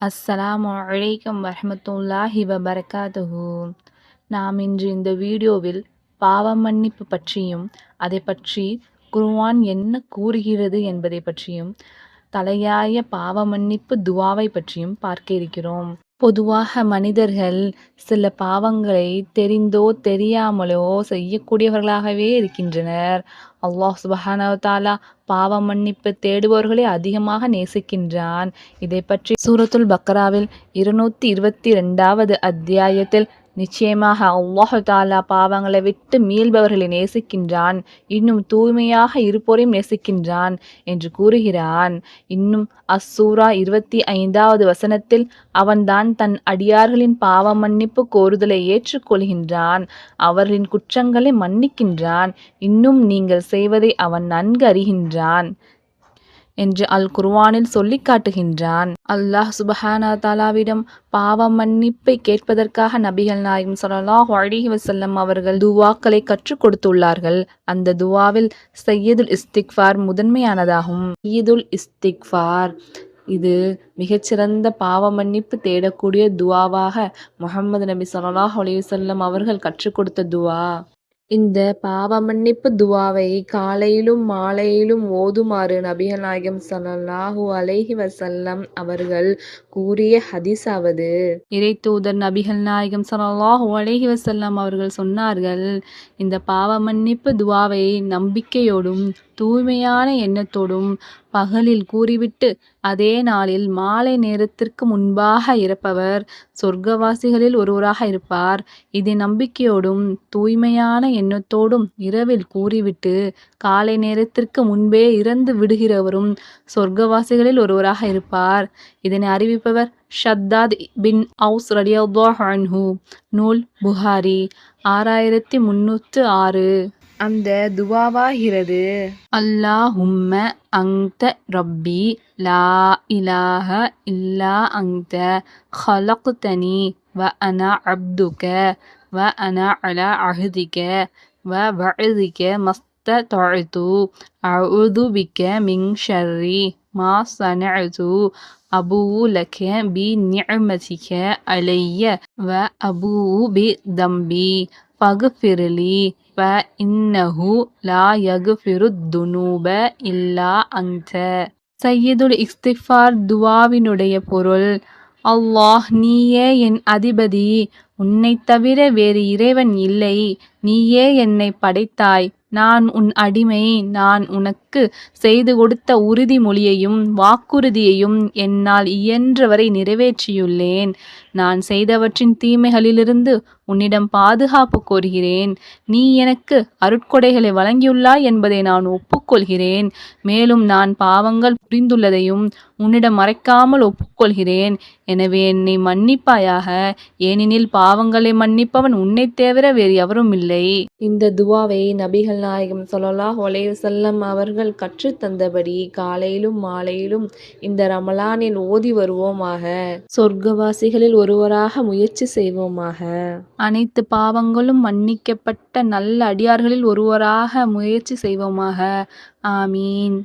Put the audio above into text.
அஸ்ஸலாமு அலைக்கும் வரஹ்மத்துல்லாஹி வபரகாத்துஹு. நாம் இன்று இந்த வீடியோவில் பாவ மன்னிப்பு பற்றியும் அதை பற்றி குர்ஆன் என்ன கூறுகிறது என்பதை பற்றியும் தலையாய பாவ மன்னிப்பு துஆவை பற்றியும் பார்க்க இருக்கிறோம். பொதுவாக மனிதர்கள் சில பாவங்களை தெரிந்தோ தெரியாமலோ செய்யக்கூடியவர்களாகவே இருக்கின்றனர். அல்லாஹ் சுப்ஹானஹு வ தஆலா பாவ மன்னிப்பு தேடுபவர்களை அதிகமாக நேசிக்கின்றான். இதை பற்றி சூரத்துல் பக்ராவில் 222வது அத்தியாயத்தில் நிச்சயமாக அல்லாஹ் தஆலா பாவங்களை விட்டு மீள்பவர்களை நேசிக்கின்றான், இன்னும் தூய்மையாக இருப்போரையும் நேசிக்கின்றான் என்று கூறுகிறான். இன்னும் அஸ்ஸூரா 25வது வசனத்தில் அவன்தான் தன் அடியார்களின் பாவ மன்னிப்பு கோருதலை ஏற்றுக்கொள்கின்றான், அவர்களின் குற்றங்களை மன்னிக்கின்றான், இன்னும் நீங்கள் செய்வதை அவன் நன்கு அறிகின்றான் என்று அல் குர்ஆனில் சொல்லி காட்டுகின்றான். அல்லாஹ் சுப்ஹானஹு வ தஆலாவிடம் பாவ மன்னிப்பை கேட்பதற்காக நபிகள் நாயகம் ஸல்லல்லாஹு அலைஹி வஸல்லம் அவர்கள் துஆக்களை கற்றுக் கொடுத்துள்ளார்கள். அந்த துஆவில் சய்யிதுல் இஸ்திக்ஃபார் முதன்மையானதாகும். சய்யிதுல் இஸ்திக்ஃபார் இது மிகச்சிறந்த பாவ மன்னிப்பு தேடக்கூடிய துஆவாக முஹம்மது நபி ஸல்லல்லாஹு அலைஹி வஸல்லம் அவர்கள் கற்றுக் கொடுத்த துஆ. இந்த பாவ மன்னிப்பு துஆவை காலையிலும் மாலையிலும் ஓதுமாறு நபிகள் நாயகம் ஸல்லல்லாஹு அலைஹி வஸல்லம் அவர்கள் கூறிய ஹதீஸாவது, இறைத்தூதர் நபிகள் நாயகம் ஸல்லல்லாஹு அலைஹி வஸல்லம் அவர்கள் சொன்னார்கள், இந்த பாவ மன்னிப்பு துஆவை நம்பிக்கையோடும் தூய்மையான எண்ணத்தோடும் பகலில் கூறிவிட்டு அதே நாளில் மாலை நேரத்திற்கு முன்பாக இறப்பவர் சொர்க்கவாசிகளில் ஒருவராக இருப்பார். இதை நம்பிக்கையோடும் தூய்மையான எண்ணத்தோடும் இரவில் கூறிவிட்டு காலை நேரத்திற்கு முன்பே இறந்து விடுகிறவரும் சொர்க்கவாசிகளில் ஒருவராக இருப்பார். இதனை அறிவிப்பவர் ஷத்தாத் பின் அவுஸ் ரலியல்லாஹு அன்ஹு. நூல் புகாரி 6306. அந்த துஆவாகிறது, அல்லாஹும்ம அன்த ரப்பி லா இலாஹ இல்லா அன்த ஹலக்தனி வ அனா அப்துக வ அனா அலா அஹ்திக வ வஅதிக மஸ்ததஅது அஊது பிக மின் ஷர்ரி மா ஸனஅது அபூஉ லக பி நிஅமதிக அலைய வ அபூஉ பி தம்பி ஃபக்ஃபிர்லி ஃப இன்னஹு லா யக்ஃபிருத் துனூப இல்லா அன்த. சய்யிதுல் இஸ்திக்ஃபார் துஆவினுடைய பொருள், அல்லாஹ் நீயே என் அதிபதி, உன்னைத் தவிர வேறு இறைவன் இல்லை, நீயே என்னை படைத்தாய், நான் உன் அடிமை, நான் உனக்கு செய்து கொடுத்த உறுதிமொழியையும் வாக்குறுதியையும் என்னால் இயன்றவரை நிறைவேற்றியுள்ளேன். நான் செய்தவற்றின் தீமைகளிலிருந்து உன்னிடம் பாதுகாப்பு கோருகிறேன். நீ எனக்கு அருட்கொடைகளை வழங்கியுள்ளாய் என்பதை நான் ஒப்புக்கொள்கிறேன். மேலும் நான் பாவங்கள் புரிந்துள்ளதையும் உன்னிடம் மறைக்காமல் ஒப்புக்கொள்கிறேன். எனவே என்னை மன்னிப்பாயாக, ஏனெனில் பாவங்களை மன்னிப்பவன் உன்னைத் தவிர வேறு எவரும் இல்லை. இந்த துஆவை நபிகள் நாயகம் ஸல்லல்லாஹு அலைஹி வஸல்லம் அவர்கள் கற்றுத் தந்தபடி காலையிலும் மாலையிலும் இந்த ரமலானில் ஓதி வருவோமாக. சொர்க்கவாசிகளில் ஒருவராக முயற்சி செய்வோமாக. அனைத்து பாவங்களும் மன்னிக்கப்பட்ட நல்ல அடியார்களில் ஒருவராக முயற்சி செய்வோமாக. ஆமீன்.